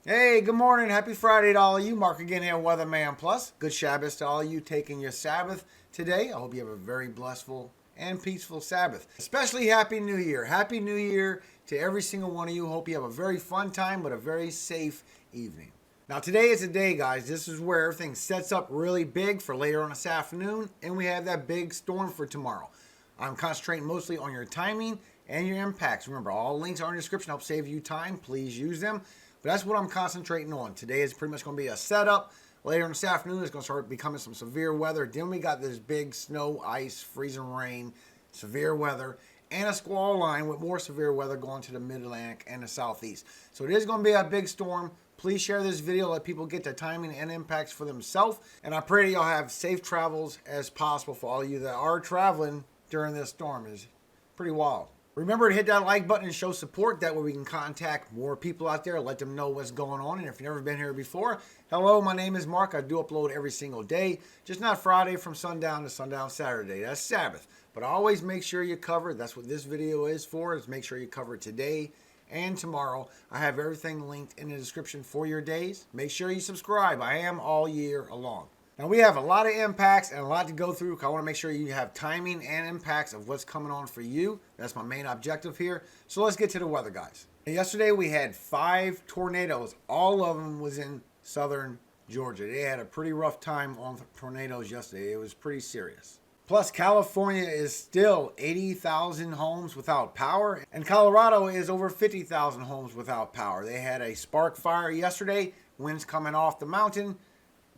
Hey, good morning. Happy Friday to all of you. Mark again here, WeatherMan Plus. Good Shabbos to all of you taking your Sabbath today. I hope you have a very blissful and peaceful Sabbath. Especially Happy New Year. Happy New Year to every single one of you. Hope you have a very fun time, but a very safe evening. Now, today is the day, guys. This is where everything sets up really big for later on this afternoon, and we have that big storm for tomorrow. I'm concentrating mostly on your timing and your impacts. Remember, all links are in the description. Help save you time. Please use them. But that's what I'm concentrating on. Today is pretty much going to be a setup. Later this afternoon, it's going to start becoming some severe weather. Then we got this big snow, ice, freezing rain, severe weather, and a squall line with more severe weather going to the mid-Atlantic and the southeast. So it is going to be a big storm. Please share this video. Let people get the timing and impacts for themselves. And I pray that y'all have safe travels as possible for all of you that are traveling during this storm. It's pretty wild. Remember to hit that like button and show support. That way we can contact more people out there, let them know what's going on. And if you've never been here before, hello, my name is Mark. I do upload every single day, just not Friday from sundown to sundown Saturday. That's Sabbath. But always make sure you cover. That's what this video is for, is make sure you cover today and tomorrow. I have everything linked in the description for your days. Make sure you subscribe. I am all year long. Now, we have a lot of impacts and a lot to go through. I want to make sure you have timing and impacts of what's coming on for you. That's my main objective here. So let's get to the weather, guys. Yesterday, we had 5 tornadoes. All of them was in southern Georgia. They had a pretty rough time on tornadoes yesterday. It was pretty serious. Plus, California is still 80,000 homes without power, and Colorado is over 50,000 homes without power. They had a spark fire yesterday, winds coming off the mountain,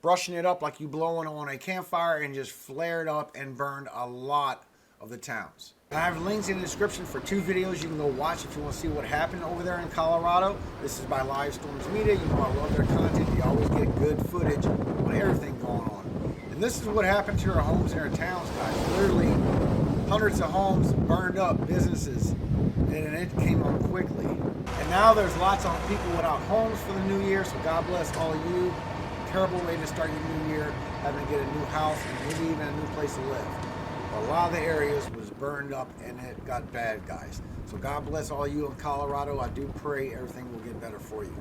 brushing it up like you blowing on a campfire, and just flared up and burned a lot of the towns. I have links in the description for 2 videos you can go watch if you want to see what happened over there in Colorado. This is by Live Storms Media. You know I love their content. You always get good footage on everything going on. And this is what happened to our homes and our towns, guys. Literally hundreds of homes burned up, businesses, and it came on quickly. And now there's lots of people without homes for the new year, so God bless all of you. Terrible way to start your new year, having to get a new house and maybe even a new place to live. But a lot of the areas was burned up and it got bad, guys. So God bless all you in Colorado. I do pray everything will get better for you.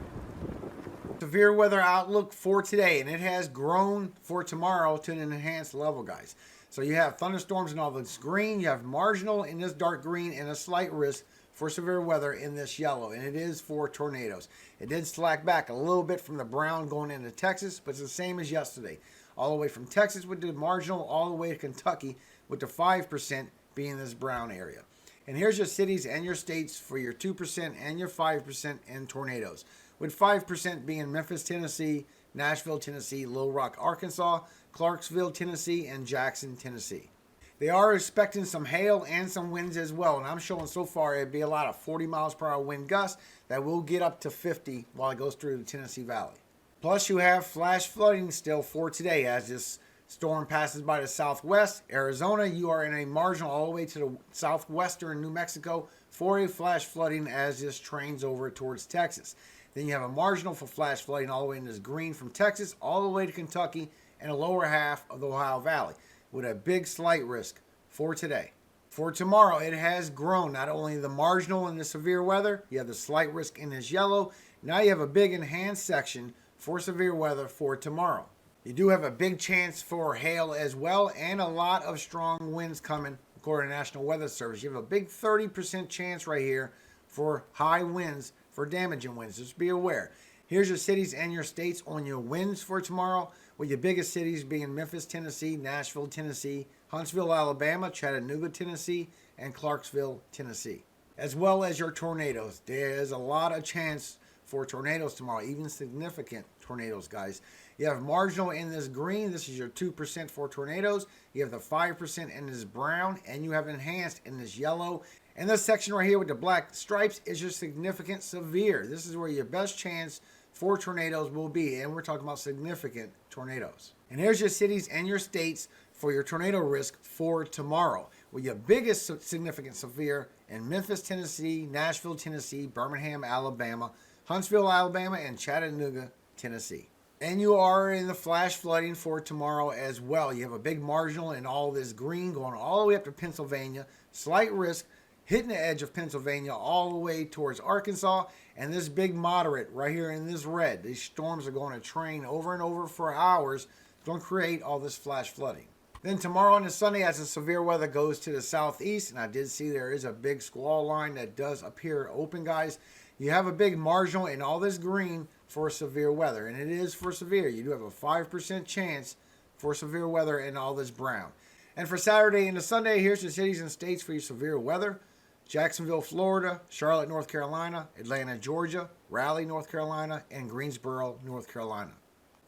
Severe weather outlook for today, and it has grown for tomorrow to an enhanced level, guys. So you have thunderstorms in all this green, you have marginal in this dark green, and a slight risk for severe weather in this yellow, and it is for tornadoes. It did slack back a little bit from the brown going into Texas, but it's the same as yesterday. All the way from Texas with the marginal, all the way to Kentucky with the 5% being this brown area. And here's your cities and your states for your 2% and your 5% in tornadoes, with 5% being Memphis, Tennessee, Nashville, Tennessee, Little Rock, Arkansas, Clarksville, Tennessee, and Jackson, Tennessee. They are expecting some hail and some winds as well, and I'm showing so far it'd be a lot of 40 miles per hour wind gusts that will get up to 50 while it goes through the Tennessee Valley. Plus, you have flash flooding still for today as this storm passes by the southwest. Arizona, you are in a marginal all the way to the southwestern New Mexico for a flash flooding as this trains over towards Texas. Then you have a marginal for flash flooding all the way in this green from Texas all the way to Kentucky and the lower half of the Ohio Valley, with a big slight risk for today. For tomorrow, it has grown. Not only the marginal and the severe weather, you have the slight risk in this yellow. Now you have a big enhanced section for severe weather for tomorrow. You do have a big chance for hail as well, and a lot of strong winds coming, according to National Weather Service. You have a big 30% chance right here for high winds, for damaging winds. Just be aware. Here's your cities and your states on your winds for tomorrow, with your biggest cities being Memphis, Tennessee, Nashville, Tennessee, Huntsville, Alabama, Chattanooga, Tennessee, and Clarksville, Tennessee. As well as your tornadoes. There's a lot of chance for tornadoes tomorrow, even significant tornadoes, guys. You have marginal in this green. This is your 2% for tornadoes. You have the 5% in this brown, and you have enhanced in this yellow. And this section right here with the black stripes is your significant severe. This is where your best chance for tornadoes will be, and we're talking about significant tornadoes. And here's your cities and your states for your tornado risk for tomorrow, with your biggest significant severe in Memphis, Tennessee, Nashville, Tennessee, Birmingham, Alabama, Huntsville, Alabama, and Chattanooga, Tennessee. And you are in the flash flooding for tomorrow as well. You have a big marginal in all this green going all the way up to Pennsylvania. Slight risk hitting the edge of Pennsylvania all the way towards Arkansas. And this big moderate right here in this red, these storms are going to train over and over for hours. It's going to create all this flash flooding. Then tomorrow and Sunday, as the severe weather goes to the southeast, and I did see there is a big squall line that does appear open, guys. You have a big marginal in all this green for severe weather, and it is for severe. You do have a 5% chance for severe weather in all this brown. And for Saturday and Sunday, here's the cities and states for your severe weather. Jacksonville, Florida, Charlotte, North Carolina, Atlanta, Georgia, Raleigh, North Carolina, and Greensboro, North Carolina.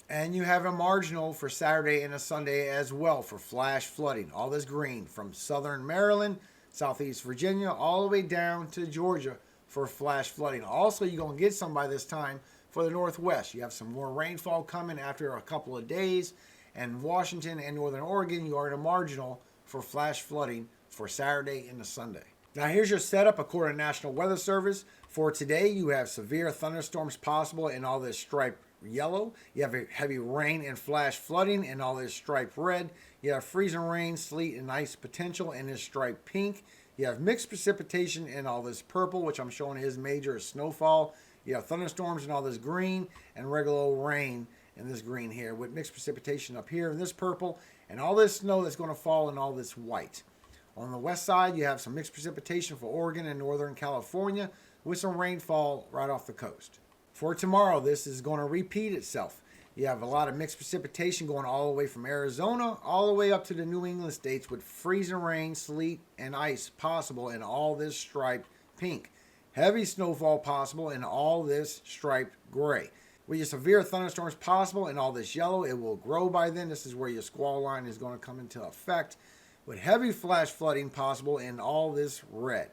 And you have a marginal for Saturday and a Sunday as well for flash flooding. All this green from southern Maryland, southeast Virginia, all the way down to Georgia for flash flooding. Also, you're going to get some by this time for the Northwest. You have some more rainfall coming after a couple of days. And Washington and Northern Oregon, you are at a marginal for flash flooding for Saturday and the Sunday. Now here's your setup according to National Weather Service. For today, you have severe thunderstorms possible in all this striped yellow. You have heavy rain and flash flooding in all this striped red. You have freezing rain, sleet, and ice potential in this striped pink. You have mixed precipitation in all this purple, which I'm showing is major snowfall. You have thunderstorms in all this green and regular rain in this green here with mixed precipitation up here in this purple and all this snow that's going to fall in all this white. On the west side, you have some mixed precipitation for Oregon and Northern California with some rainfall right off the coast. For tomorrow, this is going to repeat itself. You have a lot of mixed precipitation going all the way from Arizona all the way up to the New England states with freezing rain, sleet, and ice possible in all this striped pink. Heavy snowfall possible in all this striped gray. With your severe thunderstorms possible in all this yellow, it will grow by then. This is where your squall line is going to come into effect. With heavy flash flooding possible in all this red.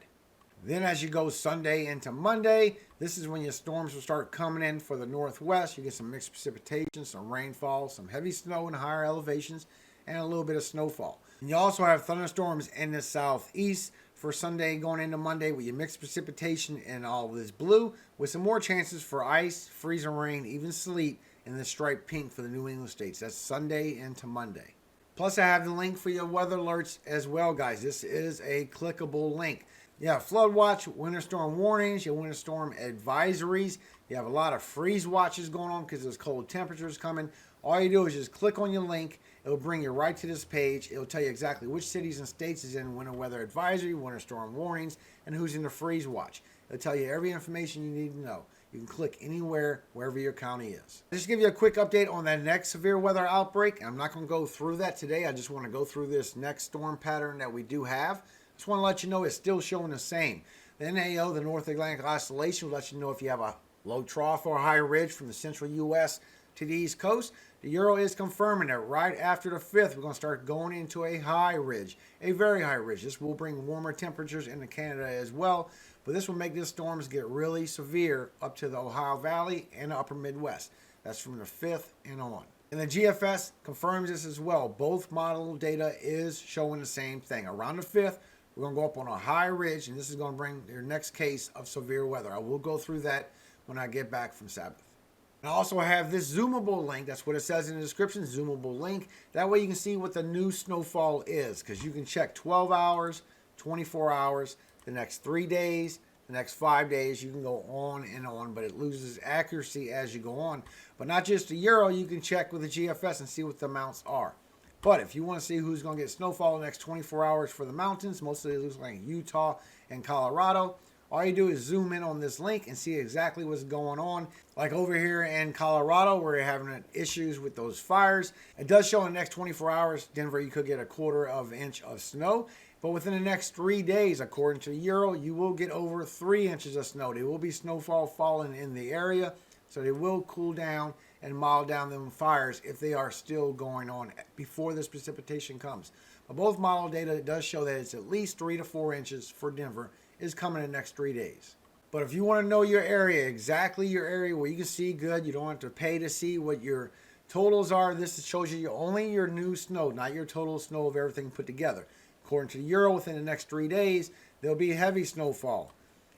Then as you go Sunday into Monday, this is when your storms will start coming in for the Northwest. You get some mixed precipitation, some rainfall, some heavy snow in higher elevations, and a little bit of snowfall. And you also have thunderstorms in the southeast for Sunday going into Monday with your mixed precipitation in all this blue with some more chances for ice, freezing rain, even sleet in the striped pink for the New England states. That's Sunday into Monday. Plus, I have the link for your weather alerts as well, guys. This is a clickable link. You have flood watch, winter storm warnings, your winter storm advisories. You have a lot of freeze watches going on because there's cold temperatures coming. All you do is just click on your link. It'll bring you right to this page. It'll tell you exactly which cities and states is in winter weather advisory, winter storm warnings, and who's in the freeze watch. It'll tell you every information you need to know. You can click anywhere, wherever your county is. Just give you a quick update on that next severe weather outbreak. I'm not going to go through that today. I just want to go through this next storm pattern that we do have. Just want to let you know it's still showing the same. The NAO, the North Atlantic Oscillation, will let you know if you have a low trough or a high ridge from the central U.S. to the East Coast. The Euro is confirming that right after the 5th, we're going to start going into a high ridge, a very high ridge. This will bring warmer temperatures into Canada as well. But this will make these storms get really severe up to the Ohio Valley and the upper Midwest. That's from the 5th and on. And the GFS confirms this as well. Both model data is showing the same thing. Around the 5th, we're going to go up on a high ridge, and this is going to bring your next case of severe weather. I will go through that when I get back from Sabbath. And I also have this zoomable link. That's what it says in the description, zoomable link. That way you can see what the new snowfall is, because you can check 12 hours, 24 hours, the next 3 days, the next 5 days. You can go on and on, but it loses accuracy as you go on. But not just the Euro, you can check with the GFS and see what the amounts are. But if you want to see who's going to get snowfall the next 24 hours for the mountains, mostly it looks like Utah and Colorado, all you do is zoom in on this link and see exactly what's going on. Like over here in Colorado, where you're having issues with those fires, it does show in the next 24 hours, Denver, you could get a 1/4 inch of snow. But within the next 3 days, according to the Euro, you will get over 3 inches of snow. There will be snowfall falling in the area, so they will cool down and mild down them fires if they are still going on before this precipitation comes. But both model data does show that it's at least 3 to 4 inches for Denver is coming in the next 3 days. But if you want to know your area, exactly your area where you can see good, you don't have to pay to see what your totals are. This shows you only your new snow, not your total snow of everything put together. According to the Euro, within the next 3 days, there'll be heavy snowfall.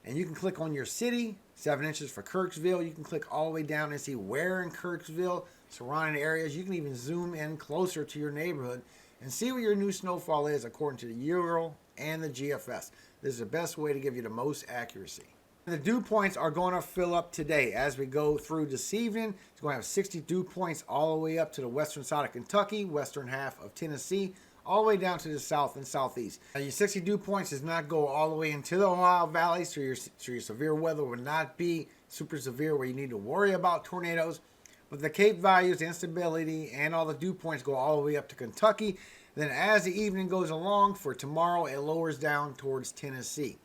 And you can click on your city, 7 inches for Kirksville. You can click all the way down and see where in Kirksville, surrounding areas. You can even zoom in closer to your neighborhood and see what your new snowfall is according to the Euro and the GFS. This is the best way to give you the most accuracy. The dew points are going to fill up today as we go through this evening. It's going to have 60 dew points all the way up to the western side of Kentucky, western half of Tennessee, all the way down to the south and southeast. Now, your 60 dew points does not go all the way into the Ohio Valley, so your severe weather will not be super severe where you need to worry about tornadoes. But the Cape values, the instability, and all the dew points go all the way up to Kentucky. Then as the evening goes along, for tomorrow, it lowers down towards Tennessee.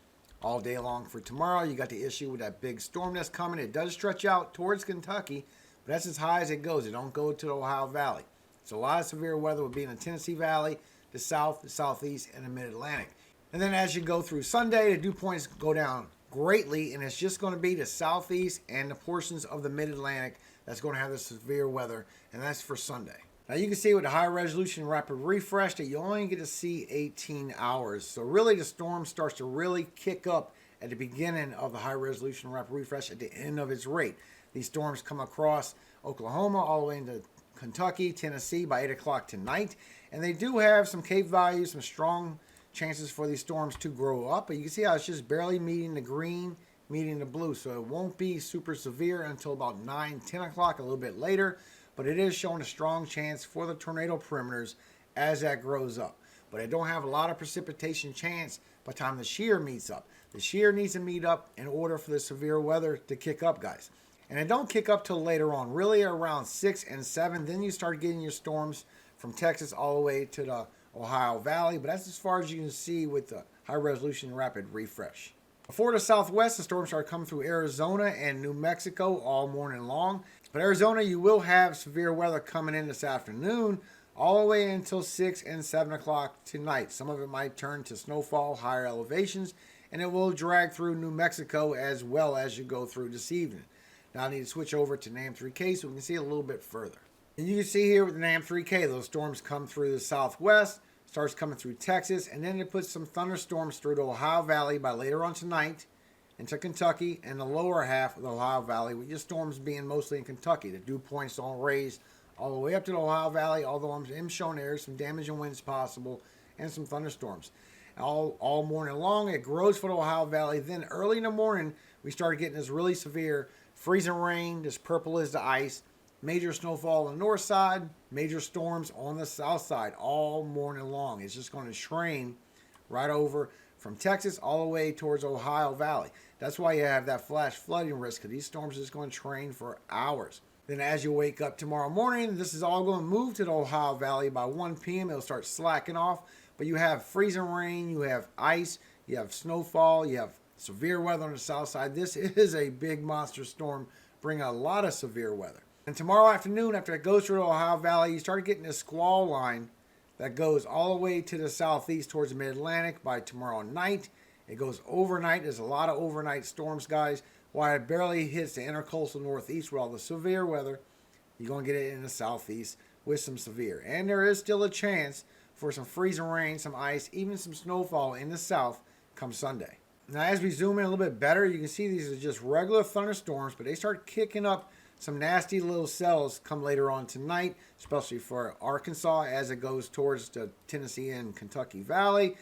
All day long for tomorrow, you got the issue with that big storm that's coming. It does stretch out towards Kentucky, but that's as high as it goes. It don't go to the Ohio Valley. So a lot of severe weather will be in the Tennessee Valley, the south, the southeast, and the mid-Atlantic. And then as you go through Sunday, the dew points go down greatly, and it's just going to be the southeast and the portions of the mid-Atlantic that's going to have the severe weather, and that's for Sunday. Now you can see with the high resolution rapid refresh that you only get to see 18 hours. So really the storm starts to really kick up at the beginning of the high resolution rapid refresh at the end of its rate. These storms come across Oklahoma all the way into Kentucky, Tennessee by 8 o'clock tonight. And they do have some Cape values, some strong chances for these storms to grow up. But you can see how it's just barely meeting the green, meeting the blue. So it won't be super severe until about 9, 10 o'clock, a little bit later. But it is showing a strong chance for the tornado perimeters as that grows up. But it don't have a lot of precipitation chance by the time the shear meets up. The shear needs to meet up in order for the severe weather to kick up, guys. And it don't kick up till later on, really around 6 and 7. Then you start getting your storms from Texas all the way to the Ohio Valley. But that's as far as you can see with the high resolution rapid refresh. Before the southwest, the storms start coming through Arizona and New Mexico all morning long. But Arizona, you will have severe weather coming in this afternoon all the way until 6 and 7 o'clock tonight. Some of it might turn to snowfall, higher elevations, and it will drag through New Mexico as well as you go through this evening. Now I need to switch over to NAM 3K so we can see it a little bit further. And you can see here with the NAM 3K, those storms come through the southwest, starts coming through Texas, and then it puts some thunderstorms through the Ohio Valley by later on tonight into Kentucky and the lower half of the Ohio Valley, with your storms being mostly in Kentucky. The dew points don't raise all the way up to the Ohio Valley, although I'm showing there's some damaging winds possible and some thunderstorms. All morning long, it grows for the Ohio Valley. Then early in the morning, we started getting this really severe freezing rain. This purple is the ice. Major snowfall on the north side, major storms on the south side all morning long. It's just going to train right over from Texas all the way towards Ohio Valley. That's why you have that flash flooding risk, because these storms are just going to train for hours. Then as you wake up tomorrow morning, this is all going to move to the Ohio Valley by 1 p.m. It'll start slacking off. But you have freezing rain, you have ice, you have snowfall, you have severe weather on the south side. This is a big monster storm, bringing a lot of severe weather. And tomorrow afternoon, after it goes through the Ohio Valley, you start getting this squall line that goes all the way to the southeast towards the mid-Atlantic by tomorrow night. It goes overnight. There's a lot of overnight storms, guys. While it barely hits the intercoastal northeast with all the severe weather, you're going to get it in the southeast with some severe. And there is still a chance for some freezing rain, some ice, even some snowfall in the south come Sunday. Now, as we zoom in a little bit better, you can see these are just regular thunderstorms, but they start kicking up some nasty little cells come later on tonight, especially for Arkansas as it goes towards the Tennessee and Kentucky Valley.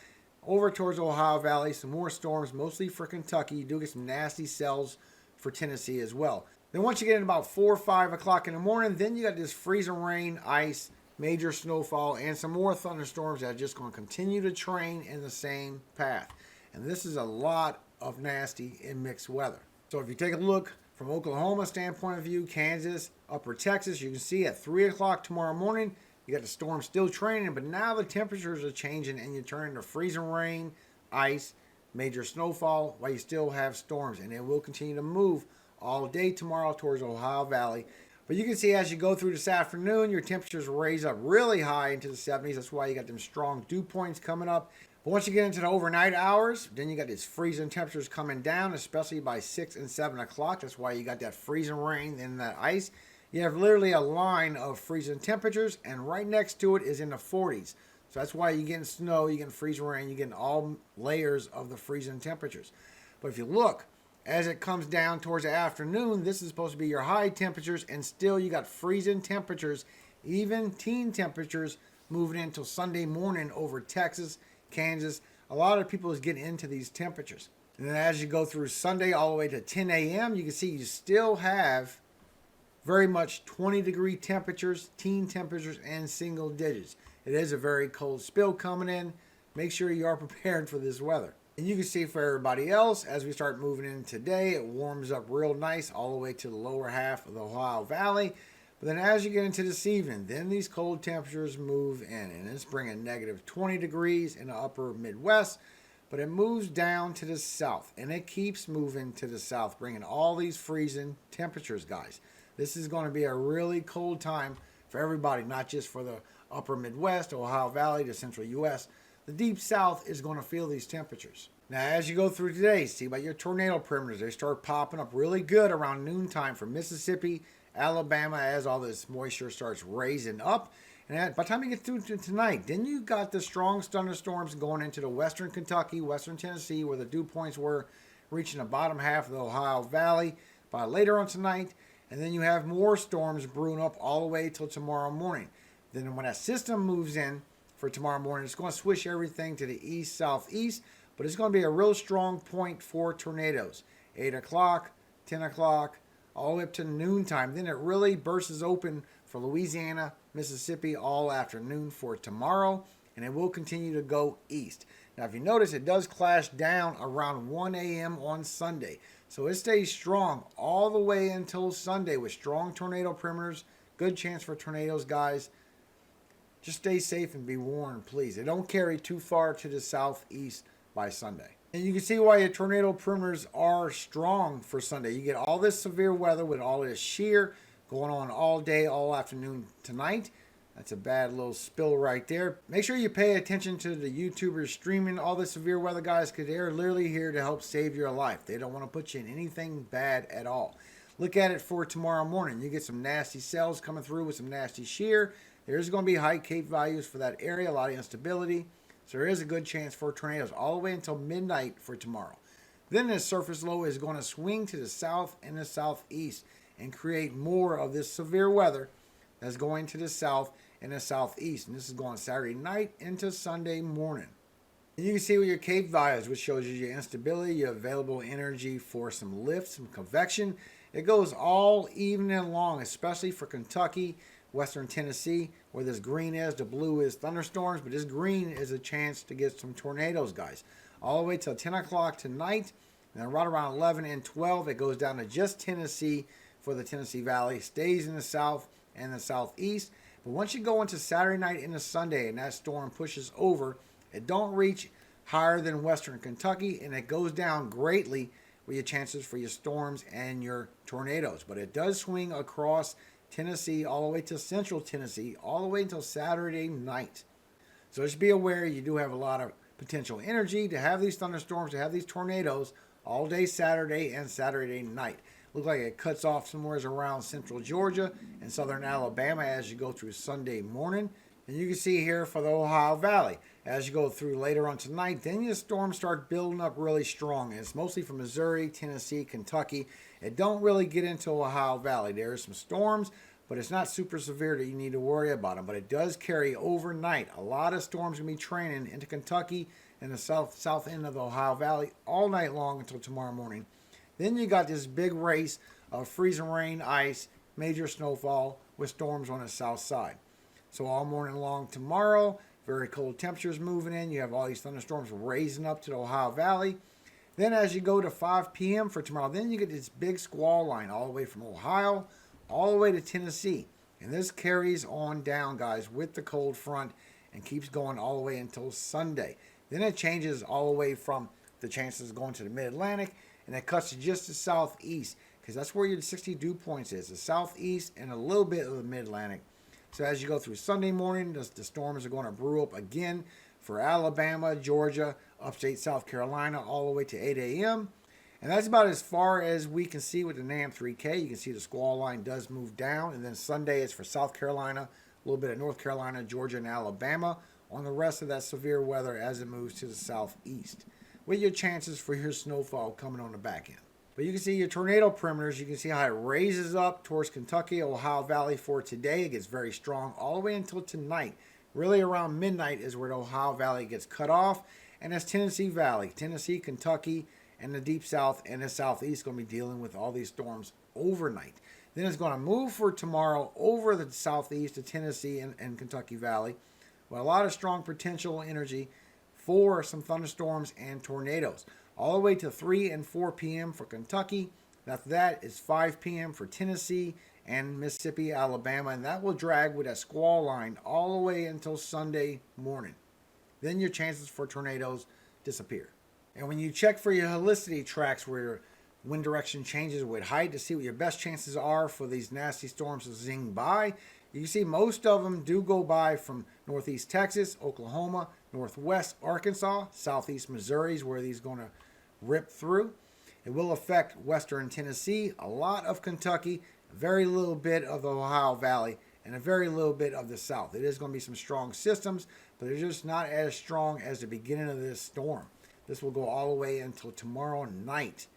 Over towards Ohio Valley, some more storms, mostly for Kentucky. You do get some nasty cells for Tennessee as well. Then once you get in about 4 or 5 o'clock in the morning, then you got this freezing rain, ice, major snowfall, and some more thunderstorms that are just going to continue to train in the same path. And this is a lot of nasty and mixed weather. So if you take a look from Oklahoma standpoint of view, Kansas, upper Texas, you can see at 3 o'clock tomorrow morning, you got the storm still training, but now the temperatures are changing and you turn to freezing rain, ice, major snowfall, while you still have storms. And it will continue to move all day tomorrow towards Ohio Valley. But you can see as you go through this afternoon, your temperatures raise up really high into the 70s. That's why you got them strong dew points coming up. But once you get into the overnight hours, then you got these freezing temperatures coming down, especially by 6 and 7 o'clock. That's why you got that freezing rain and that ice. You have literally a line of freezing temperatures, and right next to it is in the 40s. So that's why you're getting snow, you're getting freezing rain, you're getting all layers of the freezing temperatures. But if you look, as it comes down towards the afternoon, this is supposed to be your high temperatures, and still you got freezing temperatures, even teen temperatures moving in until Sunday morning over Texas, Kansas, a lot of people is getting into these temperatures. And then as you go through Sunday all the way to 10 a.m., you can see you still have very much 20-degree temperatures, teen temperatures, and single digits. It is a very cold spill coming in. Make sure you are prepared for this weather. And you can see for everybody else, as we start moving in today, it warms up real nice all the way to the lower half of the Ohio Valley. But then as you get into this evening, then these cold temperatures move in. And it's bringing negative 20 degrees in the upper Midwest. But it moves down to the south. And it keeps moving to the south, bringing all these freezing temperatures, guys. This is going to be a really cold time for everybody, not just for the upper Midwest, Ohio Valley, the central U.S. The deep south is going to feel these temperatures. Now, as you go through today, see about your tornado perimeters. They start popping up really good around noontime for Mississippi, Alabama, as all this moisture starts raising up. And by the time you get through to tonight, then you got the strong thunderstorms going into the western Kentucky, western Tennessee, where the dew points were reaching the bottom half of the Ohio Valley by later on tonight. And then you have more storms brewing up all the way till tomorrow morning. Then when that system moves in for tomorrow morning, it's going to swish everything to the east-southeast, but it's going to be a real strong point for tornadoes. 8 o'clock, 10 o'clock, all the way up to noontime. Then it really bursts open for Louisiana, Mississippi all afternoon for tomorrow, and it will continue to go east. Now, if you notice, it does clash down around 1 a.m. on Sunday. So it stays strong all the way until Sunday with strong tornado perimeters. Good chance for tornadoes, guys. Just stay safe and be warned, please. They don't carry too far to the southeast by Sunday. And you can see why your tornado perimeters are strong for Sunday. You get all this severe weather with all this shear going on all day, all afternoon tonight. That's a bad little spill right there. Make sure you pay attention to the YouTubers streaming all this severe weather, guys, because they're literally here to help save your life. They don't want to put you in anything bad at all. Look at it for tomorrow morning. You get some nasty cells coming through with some nasty shear. There's going to be high Cape values for that area, a lot of instability. So there is a good chance for tornadoes all the way until midnight for tomorrow. Then this surface low is going to swing to the south and the southeast and create more of this severe weather that's going to the south and the southeast. And this is going Saturday night into Sunday morning. And you can see with your Cape values, which shows you your instability, your available energy for some lift, some convection. It goes all evening long, especially for Kentucky, western Tennessee, where this green is. The blue is thunderstorms, but this green is a chance to get some tornadoes, guys. All the way till 10 o'clock tonight. And then right around 11 and 12, it goes down to just Tennessee for the Tennessee Valley. Stays in the south and the southeast. But once you go into Saturday night into Sunday and that storm pushes over, it don't reach higher than western Kentucky, and it goes down greatly with your chances for your storms and your tornadoes. But it does swing across Tennessee all the way to central Tennessee, all the way until Saturday night. So just be aware you do have a lot of potential energy to have these thunderstorms, to have these tornadoes all day Saturday and Saturday night. Look like it cuts off somewhere around central Georgia and southern Alabama as you go through Sunday morning. And you can see here for the Ohio Valley, as you go through later on tonight, then your storms start building up really strong. And it's mostly from Missouri, Tennessee, Kentucky. It don't really get into Ohio Valley. There are some storms, but it's not super severe that you need to worry about them. But it does carry overnight. A lot of storms going to be training into Kentucky and the south end of the Ohio Valley all night long until tomorrow morning. Then you got this big race of freezing rain, ice, major snowfall with storms on the south side. So all morning long tomorrow, very cold temperatures moving in. You have all these thunderstorms raising up to the Ohio Valley. Then as you go to 5 p.m. for tomorrow, then you get this big squall line all the way from Ohio, all the way to Tennessee. And this carries on down, guys, with the cold front and keeps going all the way until Sunday. Then it changes all the way from the chances going to the mid-Atlantic, and it cuts to just the southeast, because that's where your 60 dew points is, the southeast and a little bit of the mid-Atlantic. So as you go through Sunday morning, the storms are going to brew up again for Alabama, Georgia, upstate South Carolina, all the way to 8 a.m. And that's about as far as we can see with the NAM 3K. You can see the squall line does move down. And then Sunday is for South Carolina, a little bit of North Carolina, Georgia, and Alabama on the rest of that severe weather as it moves to the southeast, with your chances for your snowfall coming on the back end. But you can see your tornado perimeters. You can see how it raises up towards Kentucky, Ohio Valley for today. It gets very strong all the way until tonight. Really around midnight is where the Ohio Valley gets cut off. And that's Tennessee Valley, Tennessee, Kentucky, and the Deep South and the Southeast going to be dealing with all these storms overnight. Then it's going to move for tomorrow over the Southeast to Tennessee and Kentucky Valley with a lot of strong potential energy for some thunderstorms and tornadoes. All the way to 3 and 4 p.m. for Kentucky. After that is 5 p.m. for Tennessee and Mississippi, Alabama, and that will drag with that squall line all the way until Sunday morning. Then your chances for tornadoes disappear. And when you check for your helicity tracks where your wind direction changes with height to see what your best chances are for these nasty storms to zing by, you can see most of them do go by from northeast Texas, Oklahoma, northwest Arkansas, southeast Missouri is where these are going to rip through. It will affect western Tennessee, a lot of Kentucky, a very little bit of the Ohio Valley, and a very little bit of the South. It is going to be some strong systems, but they're just not as strong as the beginning of this storm. This will go all the way until tomorrow night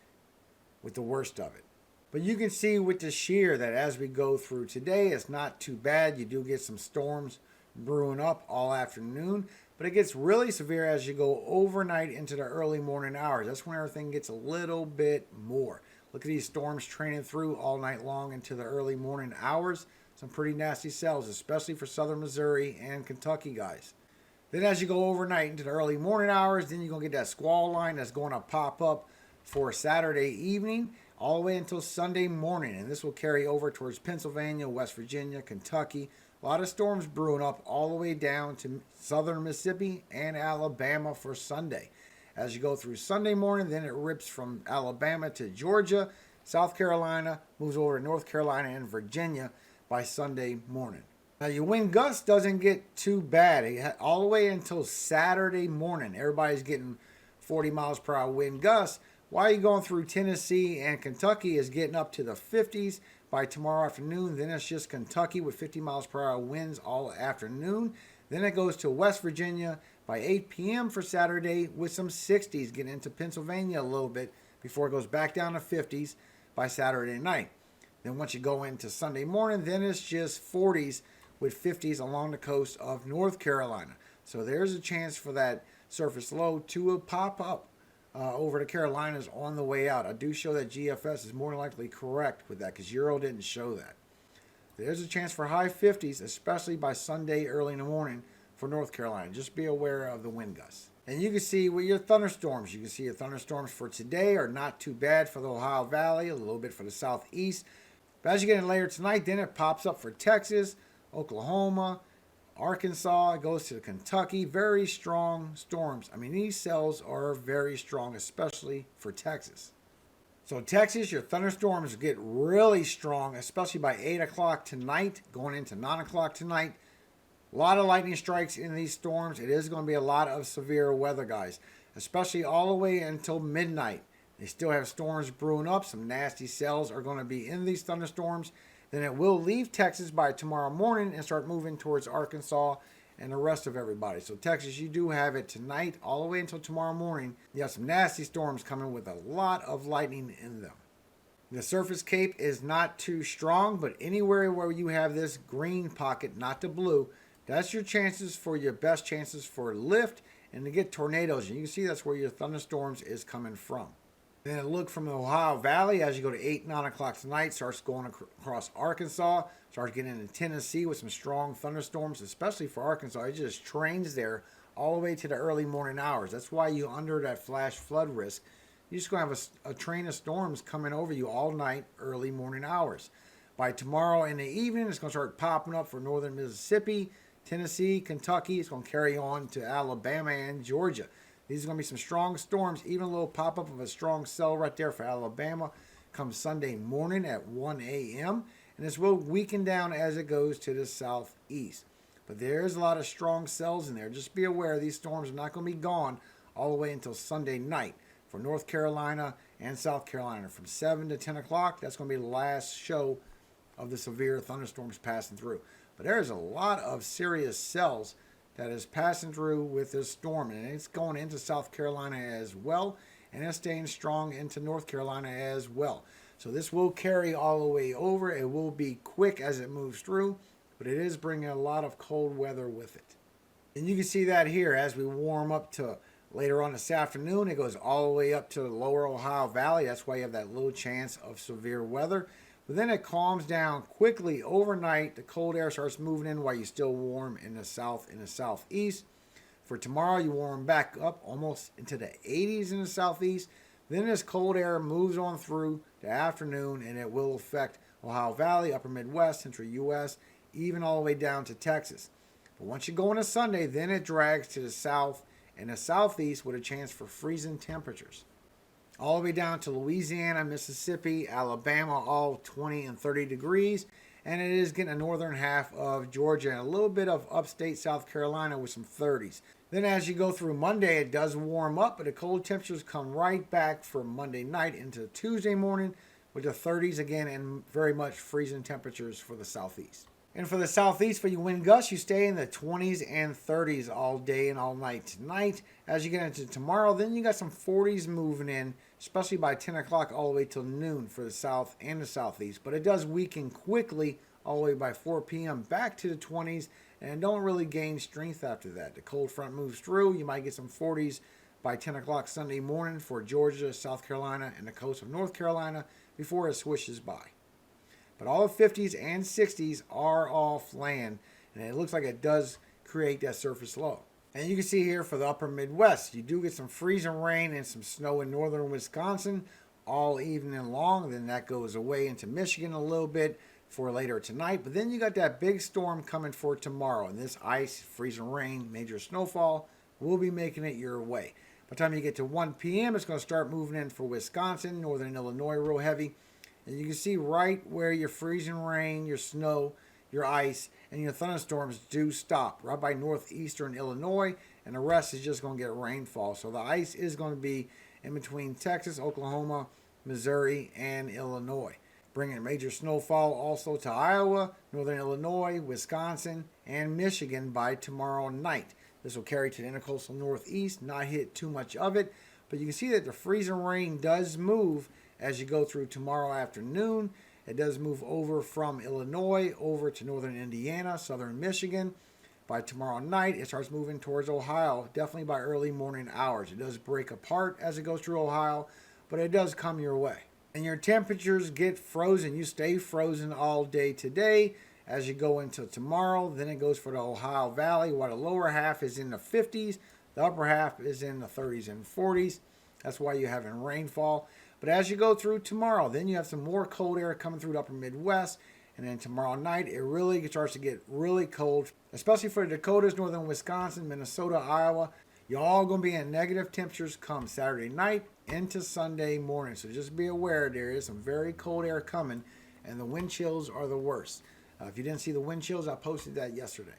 with the worst of it. But you can see with the shear that as we go through today, it's not too bad. You do get some storms brewing up all afternoon, but it gets really severe as you go overnight into the early morning hours. That's when everything gets a little bit more. Look at these storms training through all night long into the early morning hours. Some pretty nasty cells, especially for southern Missouri and Kentucky guys. Then as you go overnight into the early morning hours, then you're going to get that squall line that's going to pop up for Saturday evening all the way until Sunday morning. And this will carry over towards Pennsylvania, West Virginia, Kentucky. A lot of storms brewing up all the way down to southern Mississippi and Alabama for Sunday. As you go through Sunday morning, then it rips from Alabama to Georgia, South Carolina, moves over to North Carolina and Virginia by Sunday morning. Now your wind gust doesn't get too bad. All the way until Saturday morning, everybody's getting 40 miles per hour wind gusts. While you're going through Tennessee and Kentucky is getting up to the 50s by tomorrow afternoon. Then it's just Kentucky with 50 miles per hour winds all afternoon. Then it goes to West Virginia by 8 p.m. for Saturday with some 60s, getting into Pennsylvania a little bit before it goes back down to 50s by Saturday night. Then once you go into Sunday morning, then it's just 40s with 50s along the coast of North Carolina. So there's a chance for that surface low to pop up over the Carolinas on the way out. I do show that GFS is more than likely correct with that because Euro didn't show that. There's a chance for high 50s, especially by Sunday early in the morning for North Carolina. Just be aware of the wind gusts. And you can see with your thunderstorms. You can see your thunderstorms for today are not too bad for the Ohio Valley, a little bit for the Southeast. But as you get in later tonight, then it pops up for Texas, Oklahoma, Arkansas, it goes to Kentucky. Very strong storms. I mean, these cells are very strong, especially for Texas. So Texas, your thunderstorms get really strong, especially by 8 o'clock tonight, going into 9 o'clock tonight. A lot of lightning strikes in these storms. It is going to be a lot of severe weather, guys, especially all the way until midnight. They still have storms brewing up. Some nasty cells are going to be in these thunderstorms. Then it will leave Texas by tomorrow morning and start moving towards Arkansas and the rest of everybody. So Texas, you do have it tonight all the way until tomorrow morning. You have some nasty storms coming with a lot of lightning in them. The surface cape is not too strong, but anywhere where you have this green pocket, not the blue, that's your chances for your best chances for lift and to get tornadoes. And you can see that's where your thunderstorms is coming from. Then it look from the Ohio Valley as you go to 8, 9 o'clock tonight, starts going across Arkansas, starts getting into Tennessee with some strong thunderstorms, especially for Arkansas. It just trains there all the way to the early morning hours. That's why you under that flash flood risk. You're just going to have a train of storms coming over you all night, early morning hours. By tomorrow in the evening, it's going to start popping up for northern Mississippi, Tennessee, Kentucky. It's going to carry on to Alabama and Georgia. These are going to be some strong storms, even a little pop-up of a strong cell right there for Alabama come Sunday morning at 1 a.m. And this will weaken down as it goes to the southeast. But there's a lot of strong cells in there. Just be aware these storms are not going to be gone all the way until Sunday night for North Carolina and South Carolina. From 7 to 10 o'clock, that's going to be the last show of the severe thunderstorms passing through. But there's a lot of serious cells that is passing through with this storm, and it's going into South Carolina as well, and it's staying strong into North Carolina as well. So this will carry all the way over. It will be quick as it moves through, but it is bringing a lot of cold weather with it. And you can see that here as we warm up to Later on this afternoon, it goes all the way up to the lower Ohio Valley. That's why you have that little chance of severe weather. But then it calms down quickly overnight. The cold air starts moving in while you're still warm in the south and the southeast. For tomorrow, you warm back up almost into the 80s in the southeast. Then this cold air moves on through the afternoon, and it will affect Ohio Valley, upper Midwest, central U.S., even all the way down to Texas. But once you go into Sunday, then it drags to the south and the southeast with a chance for freezing temperatures. All the way down to Louisiana, Mississippi, Alabama, all 20 and 30 degrees. And it is getting the northern half of Georgia and a little bit of upstate South Carolina with some 30s. Then as you go through Monday, it does warm up, but the cold temperatures come right back for Monday night into Tuesday morning with the 30s again and very much freezing temperatures for the southeast. And for the southeast, for you wind gusts, you stay in the 20s and 30s all day and all night tonight. As you get into tomorrow, then you got some 40s moving in, especially by 10 o'clock all the way till noon for the south and the southeast. But it does weaken quickly all the way by 4 p.m. back to the 20s and don't really gain strength after that. The cold front moves through. You might get some 40s by 10 o'clock Sunday morning for Georgia, South Carolina, and the coast of North Carolina before it swishes by. But all the 50s and 60s are off land, and it looks like it does create that surface low. And you can see here for the upper Midwest, you do get some freezing rain and some snow in northern Wisconsin all evening long. Then that goes away into Michigan a little bit for later tonight. But then you got that big storm coming for tomorrow. And this ice, freezing rain, major snowfall will be making it your way. By the time you get to 1 p.m., it's going to start moving in for Wisconsin, northern Illinois real heavy. And you can see right where your freezing rain, your snow, your ice, and your thunderstorms do stop, right by northeastern Illinois, and the rest is just going to get rainfall. So the ice is going to be in between Texas, Oklahoma, Missouri, and Illinois. Bringing major snowfall also to Iowa, northern Illinois, Wisconsin, and Michigan by tomorrow night. This will carry to the intercoastal northeast, not hit too much of it, but you can see that the freezing rain does move as you go through tomorrow afternoon. It does move over from Illinois over to northern Indiana, southern Michigan. By tomorrow night, it starts moving towards Ohio, definitely by early morning hours. It does break apart as it goes through Ohio, but it does come your way. And your temperatures get frozen. You stay frozen all day today as you go into tomorrow. Then it goes for the Ohio Valley, while the lower half is in the 50s. The upper half is in the 30s and 40s. That's why you're having rainfall. But as you go through tomorrow, then you have some more cold air coming through the upper Midwest. And then tomorrow night, it really starts to get really cold, especially for the Dakotas, northern Wisconsin, Minnesota, Iowa. You're all going to be in negative temperatures come Saturday night into Sunday morning. So just be aware there is some very cold air coming, and the wind chills are the worst. If you didn't see the wind chills, I posted that yesterday.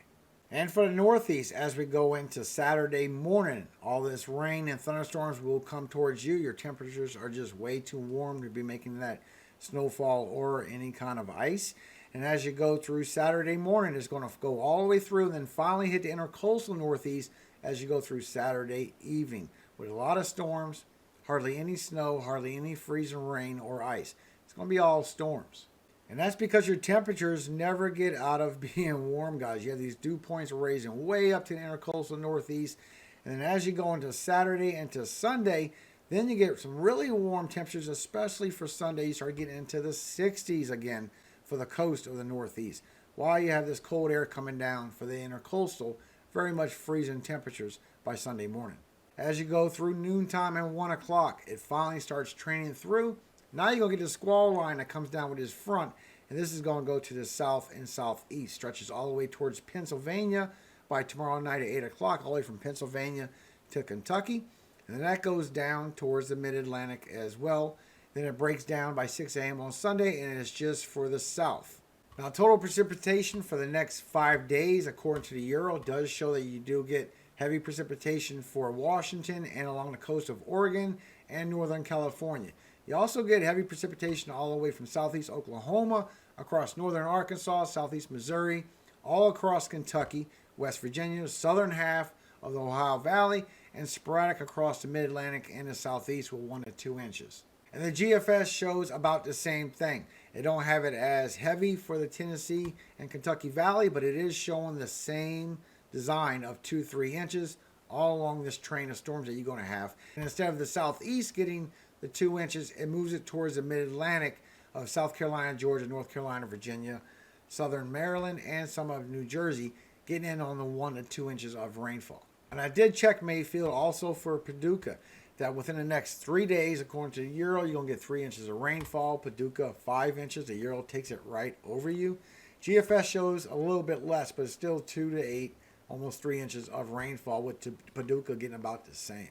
And for the Northeast, as we go into Saturday morning, all this rain and thunderstorms will come towards you. Your temperatures are just way too warm to be making that snowfall or any kind of ice. And as you go through Saturday morning, it's going to go all the way through and then finally hit the intercoastal Northeast as you go through Saturday evening with a lot of storms, hardly any snow, hardly any freezing rain or ice. It's going to be all storms. And that's because your temperatures never get out of being warm, guys. You have these dew points raising way up to the intercoastal Northeast. And then as you go into Saturday and to Sunday, then you get some really warm temperatures, especially for Sunday. You start getting into the 60s again for the coast of the Northeast. While you have this cold air coming down for the intercoastal, very much freezing temperatures by Sunday morning. As you go through noontime and 1 o'clock, it finally starts training through. Now you're going to get the squall line that comes down with this front, and this is going to go to the south and southeast. Stretches all the way towards Pennsylvania by tomorrow night at 8 o'clock, all the way from Pennsylvania to Kentucky. And then that goes down towards the mid-Atlantic as well. Then it breaks down by 6 a.m. on Sunday, and it's just for the south. Now, total precipitation for the next 5 days, according to the Euro, does show that you do get heavy precipitation for Washington and along the coast of Oregon and northern California. You also get heavy precipitation all the way from southeast Oklahoma, across northern Arkansas, southeast Missouri, all across Kentucky, West Virginia, southern half of the Ohio Valley, and sporadic across the mid-Atlantic and the southeast with 1 to 2 inches. And the GFS shows about the same thing. It don't have it as heavy for the Tennessee and Kentucky Valley, but it is showing the same design of 2-3 inches all along this train of storms that you're going to have. And instead of the southeast getting the 2 inches, it moves it towards the mid-Atlantic of South Carolina, Georgia, North Carolina, Virginia, southern Maryland, and some of New Jersey, getting in on the 1 to 2 inches of rainfall. And I did check Mayfield also for Paducah, that within the next 3 days, according to the Euro, you're going to get 3 inches of rainfall. Paducah, 5 inches. The Euro takes it right over you. GFS shows a little bit less, but it's still 2 to 8, almost 3 inches of rainfall, with Paducah getting about the same.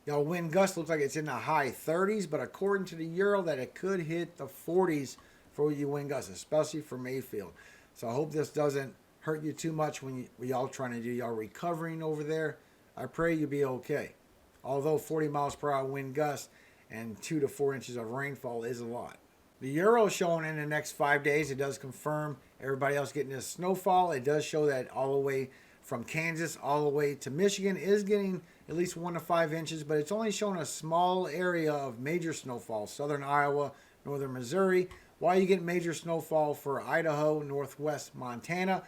Y'all, wind gusts looks like it's in the high 30s, but according to the Euro, that it could hit the 40s for you wind gusts, especially for Mayfield. So I hope this doesn't hurt you too much when y'all trying to do y'all recovering over there. I pray you be okay. Although 40 miles per hour wind gusts and 2 to 4 inches of rainfall is a lot. The Euro showing in the next 5 days, it does confirm everybody else getting this snowfall. It does show that all the way from Kansas all the way to Michigan is getting at least 1 to 5 inches, but it's only showing a small area of major snowfall. Southern Iowa, northern Missouri. While you get major snowfall for Idaho, northwest Montana,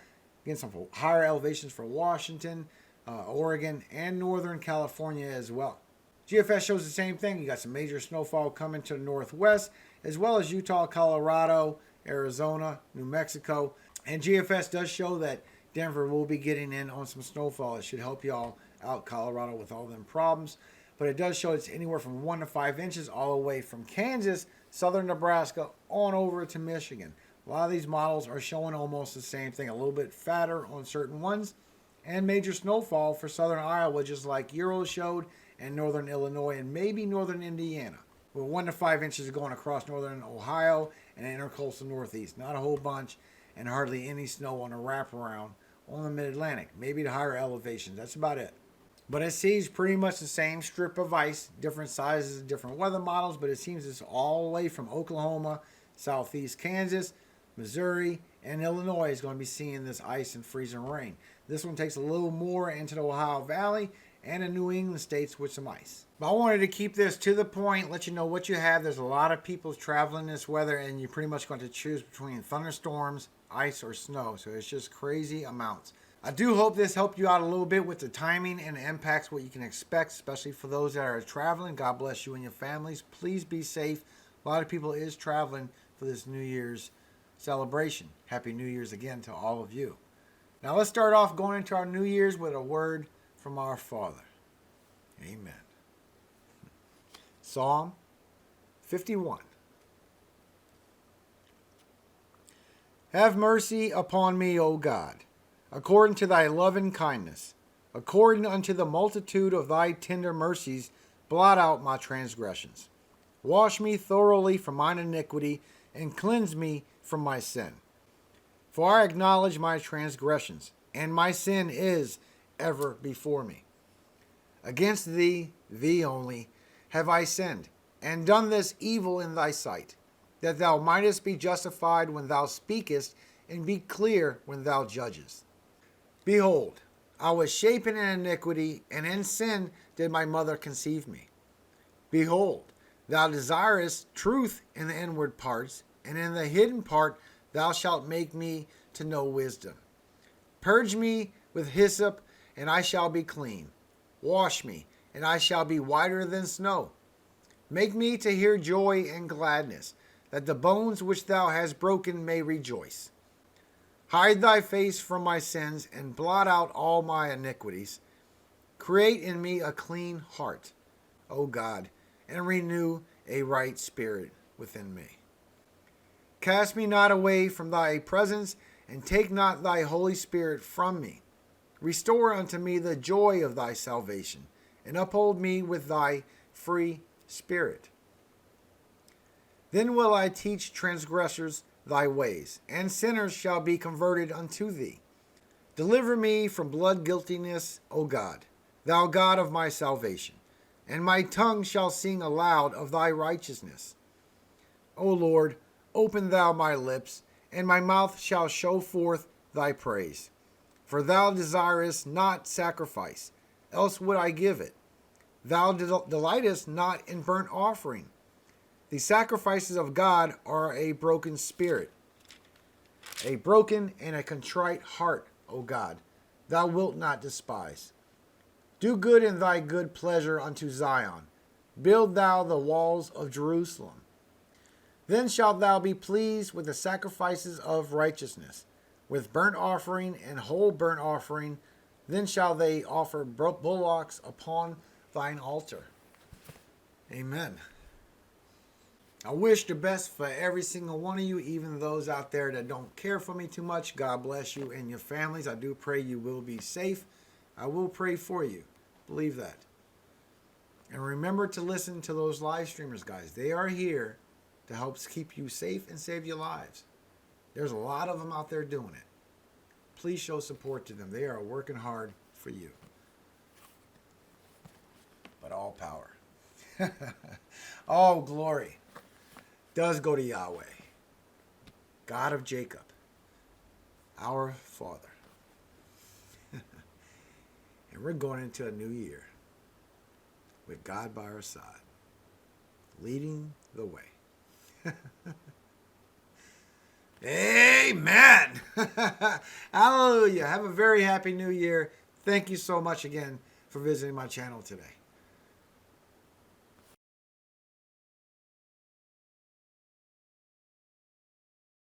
getting some higher elevations for Washington, Oregon, and northern California as well. GFS shows the same thing. You got some major snowfall coming to the northwest, as well as Utah, Colorado, Arizona, New Mexico. And GFS does show that Denver will be getting in on some snowfall. It should help y'all out, Colorado, with all them problems. But it does show it's anywhere from 1 to 5 inches all the way from Kansas, southern Nebraska, on over to Michigan. A lot of these models are showing almost the same thing, a little bit fatter on certain ones, and major snowfall for southern Iowa, just like Euro showed, and northern Illinois, and maybe northern Indiana, with 1 to 5 inches going across northern Ohio and intercoastal northeast. Not a whole bunch, and hardly any snow on a wraparound on the mid-Atlantic. Maybe the higher elevations. That's about it. But it seems pretty much the same strip of ice, different sizes, different weather models, but it seems it's all the way from Oklahoma, southeast Kansas, Missouri, and Illinois is going to be seeing this ice and freezing rain. This one takes a little more into the Ohio Valley and the New England states with some ice. But I wanted to keep this to the point, let you know what you have. There's a lot of people traveling this weather, and you're pretty much going to choose between thunderstorms, ice, or snow. So it's just crazy amounts. I do hope this helped you out a little bit with the timing and the impacts, what you can expect, especially for those that are traveling. God bless you and your families. Please be safe. A lot of people is traveling for this New Year's celebration. Happy New Year's again to all of you. Now let's start off going into our New Year's with a word from our Father. Amen. Psalm 51. Have mercy upon me, O God, according to thy loving kindness, according unto the multitude of thy tender mercies, blot out my transgressions. Wash me thoroughly from mine iniquity, and cleanse me from my sin. For I acknowledge my transgressions, and my sin is ever before me. Against thee, thee only, have I sinned, and done this evil in thy sight, that thou mightest be justified when thou speakest, and be clear when thou judgest. Behold, I was shapen in iniquity, and in sin did my mother conceive me. Behold, thou desirest truth in the inward parts, and in the hidden part thou shalt make me to know wisdom. Purge me with hyssop, and I shall be clean. Wash me, and I shall be whiter than snow. Make me to hear joy and gladness, that the bones which thou hast broken may rejoice. Hide thy face from my sins, and blot out all my iniquities. Create in me a clean heart, O God, and renew a right spirit within me. Cast me not away from thy presence, and take not thy Holy Spirit from me. Restore unto me the joy of thy salvation, and uphold me with thy free spirit. Then will I teach transgressors thy ways, and sinners shall be converted unto thee. Deliver me from blood guiltiness, O God, thou God of my salvation, and my tongue shall sing aloud of thy righteousness. O Lord, open thou my lips, and my mouth shall show forth thy praise. For thou desirest not sacrifice, else would I give it. Thou delightest not in burnt offering. The sacrifices of God are a broken spirit, a broken and a contrite heart, O God, thou wilt not despise. Do good in thy good pleasure unto Zion. Build thou the walls of Jerusalem. Then shalt thou be pleased with the sacrifices of righteousness, with burnt offering and whole burnt offering. Then shall they offer bullocks upon thine altar. Amen. I wish the best for every single one of you, even those out there that don't care for me too much. God bless you and your families. I do pray you will be safe. I will pray for you. Believe that. And remember to listen to those live streamers, guys. They are here to help keep you safe and save your lives. There's a lot of them out there doing it. Please show support to them. They are working hard for you. But all power, all glory does go to Yahweh, God of Jacob, our Father. And we're going into a new year with God by our side, leading the way. Amen. Hallelujah. Have a very happy new year. Thank you so much again for visiting my channel today.